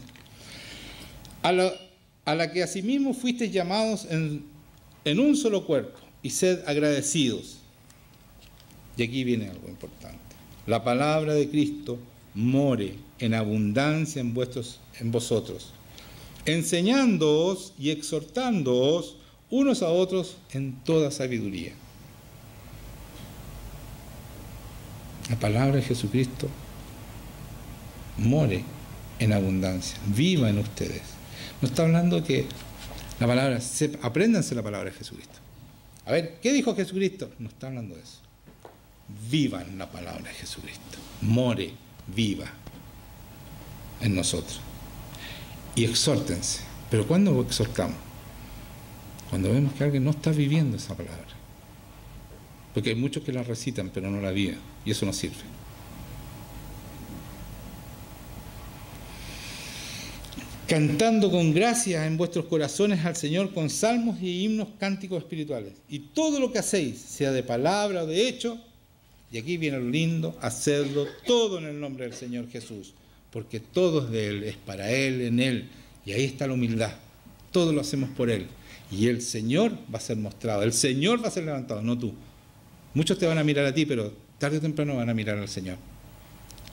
a la que asimismo fuisteis llamados en un solo cuerpo, y sed agradecidos. Y aquí viene algo importante. La palabra de Cristo more en abundancia en vosotros, enseñándoos y exhortándoos unos a otros en toda sabiduría. La palabra de Jesucristo more en abundancia, viva en ustedes. No está hablando que la palabra, apréndanse la palabra de Jesucristo. A ver, ¿qué dijo Jesucristo? No está hablando de eso. Vivan la palabra de Jesucristo. More, viva en nosotros. Y exhórtense. ¿Pero cuándo exhortamos? Cuando vemos que alguien no está viviendo esa palabra. Porque hay muchos que la recitan, pero no la viven. Y eso no sirve. Cantando con gracia en vuestros corazones al Señor con salmos y himnos cánticos espirituales. Y todo lo que hacéis, sea de palabra o de hecho, y aquí viene lo lindo, hacedlo todo en el nombre del Señor Jesús, porque todo es de Él, es para Él, en Él, y ahí está la humildad. Todo lo hacemos por Él, y el Señor va a ser mostrado, el Señor va a ser levantado, no tú. Muchos te van a mirar a ti, pero tarde o temprano van a mirar al Señor.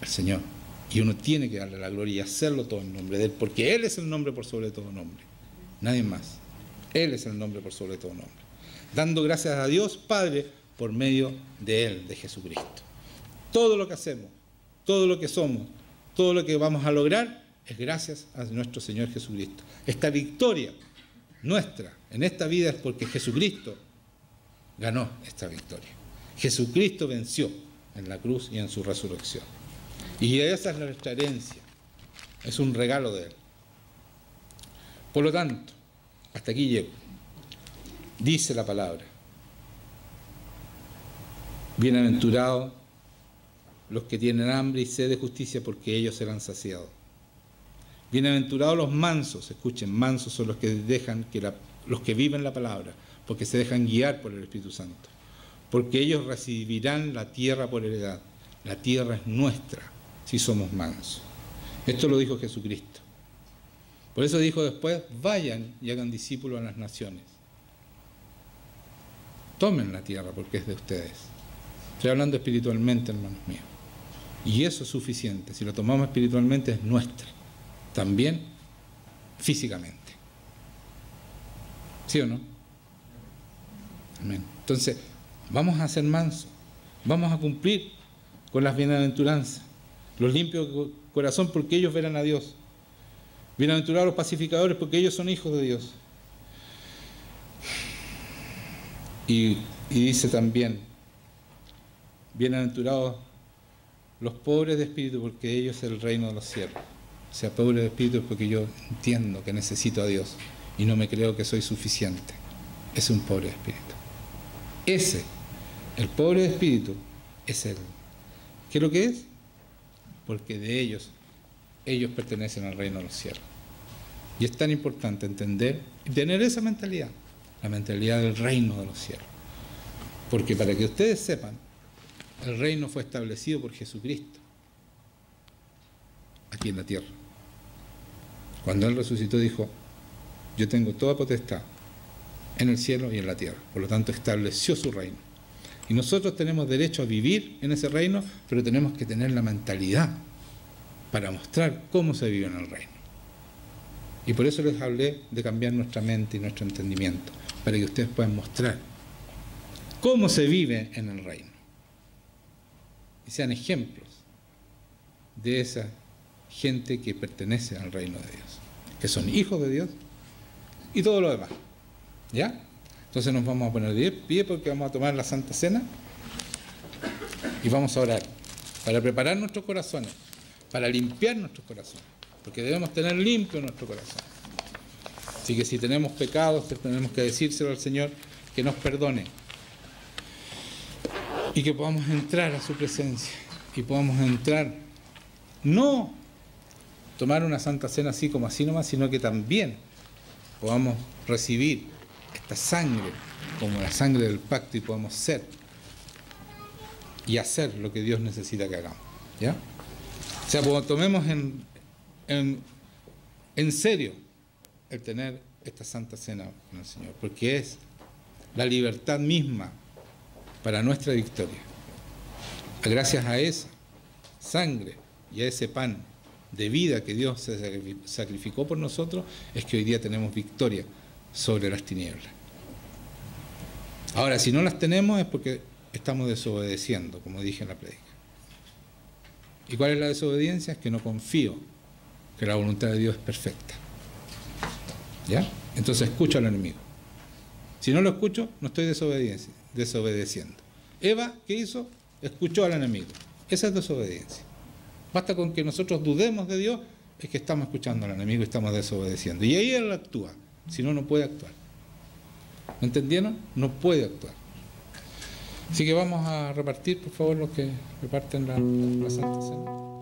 Al Señor. Y uno tiene que darle la gloria y hacerlo todo en nombre de Él, porque Él es el nombre por sobre todo nombre. Nadie más. Él es el nombre por sobre todo nombre. Dando gracias a Dios Padre por medio de Él, de Jesucristo. Todo lo que hacemos, todo lo que somos, todo lo que vamos a lograr es gracias a nuestro Señor Jesucristo. Esta victoria nuestra en esta vida es porque Jesucristo ganó esta victoria. Jesucristo venció en la cruz y en su resurrección. Y esa es nuestra herencia. Es un regalo de Él. Por lo tanto, hasta aquí llego. Dice la palabra: bienaventurados los que tienen hambre y sed de justicia, porque ellos serán saciados. Bienaventurados los mansos, escuchen, mansos son los que los que viven la palabra, porque se dejan guiar por el Espíritu Santo, porque ellos recibirán la tierra por heredad. La tierra es nuestra si somos mansos. Esto lo dijo Jesucristo. Por eso dijo después: vayan y hagan discípulos a las naciones. Tomen la tierra porque es de ustedes. Estoy hablando espiritualmente, hermanos míos. Y eso es suficiente. Si lo tomamos espiritualmente, es nuestra. También físicamente. ¿Sí o no? Amén. Entonces, vamos a ser mansos. Vamos a cumplir con las bienaventuranzas. Los limpios de corazón, porque ellos verán a Dios. Bienaventurados los pacificadores, porque ellos son hijos de Dios. Y dice también, bienaventurados los pobres de espíritu, porque ellos es el reino de los cielos. O sea, pobre de espíritu es porque yo entiendo que necesito a Dios y no me creo que soy suficiente. Ese es un pobre de espíritu. Ese, el pobre de espíritu, es el. ¿Qué es lo que es? Porque de ellos pertenecen al reino de los cielos. Y es tan importante entender y tener esa mentalidad, la mentalidad del reino de los cielos. Porque para que ustedes sepan, el reino fue establecido por Jesucristo aquí en la tierra. Cuando Él resucitó dijo, yo tengo toda potestad en el cielo y en la tierra. Por lo tanto, estableció su reino. Y nosotros tenemos derecho a vivir en ese reino, pero tenemos que tener la mentalidad para mostrar cómo se vive en el reino. Y por eso les hablé de cambiar nuestra mente y nuestro entendimiento, para que ustedes puedan mostrar cómo se vive en el reino. Y sean ejemplos de esa gente que pertenece al reino de Dios, que son hijos de Dios y todo lo demás. ¿Ya? Entonces nos vamos a poner de pie porque vamos a tomar la Santa Cena y vamos a orar para preparar nuestros corazones, para limpiar nuestros corazones, porque debemos tener limpio nuestro corazón. Así que si tenemos pecados, tenemos que decírselo al Señor que nos perdone y que podamos entrar a su presencia y podamos entrar, no tomar una Santa Cena así como así nomás, sino que también podamos recibir esta sangre como la sangre del pacto y podamos ser y hacer lo que Dios necesita que hagamos. ¿Ya? O sea, pues tomemos en serio el tener esta Santa Cena con el Señor, porque es la libertad misma para nuestra victoria. Gracias a esa sangre y a ese pan de vida que Dios se sacrificó por nosotros, es que hoy día tenemos victoria sobre las tinieblas. Ahora, si no las tenemos es porque estamos desobedeciendo, como dije en la prédica. ¿Y cuál es la desobediencia? Es que no confío que la voluntad de Dios es perfecta. ¿Ya? Entonces escucho al enemigo. Si no lo escucho, no estoy desobedeciendo. Eva, ¿qué hizo? Escuchó al enemigo. Esa es desobediencia. Basta con que nosotros dudemos de Dios, es que estamos escuchando al enemigo y estamos desobedeciendo. Y ahí Él actúa, si no, no puede actuar. ¿Me entendieron? No puede actuar. Así que vamos a repartir, por favor, los que reparten la Santa Cena.